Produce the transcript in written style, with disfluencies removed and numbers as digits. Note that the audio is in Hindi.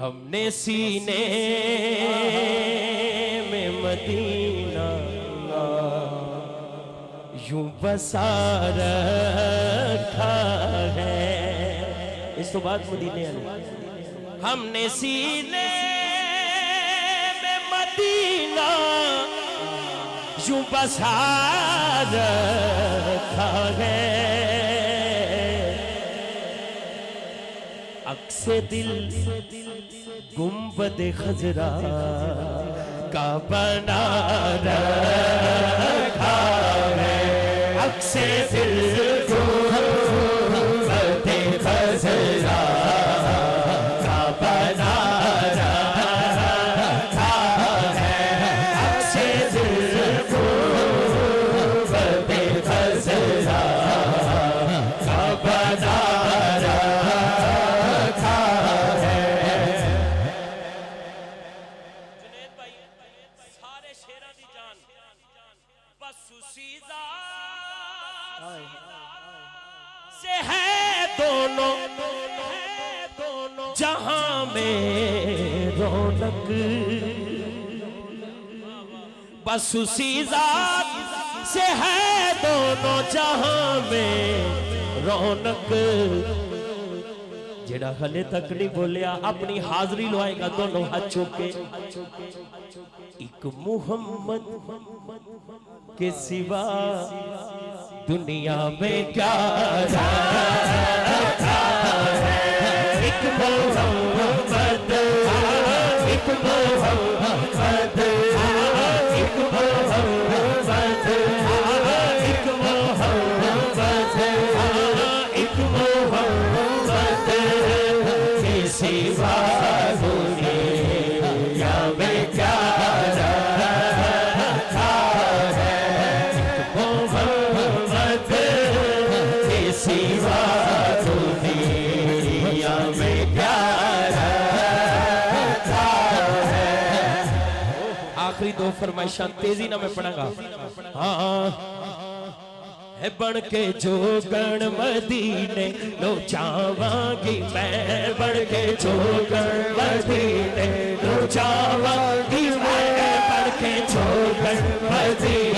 हमने सीने में मदीना यूं बसा रखा है। इस तो बाद मदीने आने हमने सीने में मदीना यूं बसा रखा है। अक्से दिल गुंबद खजरा का बना रखा है। अक्से दिल गुंबद खजरा का बना रखा है। अक्से दिल गुंबद खजरा का बना से है दोनों जहां में रौनक। बस उसी जात से है दोनों जहां में रौनक। जेड़ा हले तक नहीं बोलिया अपनी हाजरी लवाएगा दोनों हाथ चौके। एक मुहम्मद के सिवा दुनिया में क्या रखा है। एक मोहम्मद, एक मोहम्मद, एक मोहम्मद, एक मोहम्मद, एक मोहम्मद के सिवा दुनिया में क्या सिवा दुनिया में क्या रखा है। आखिरी दो फरमाइशां तेजी ना मैं पढ़ांगा। हाँ है बन के जो गण मदीने लो जावांगी मैं। बन के जो गण मदीने लो जावांगी मैं। बन के जो गण मदीने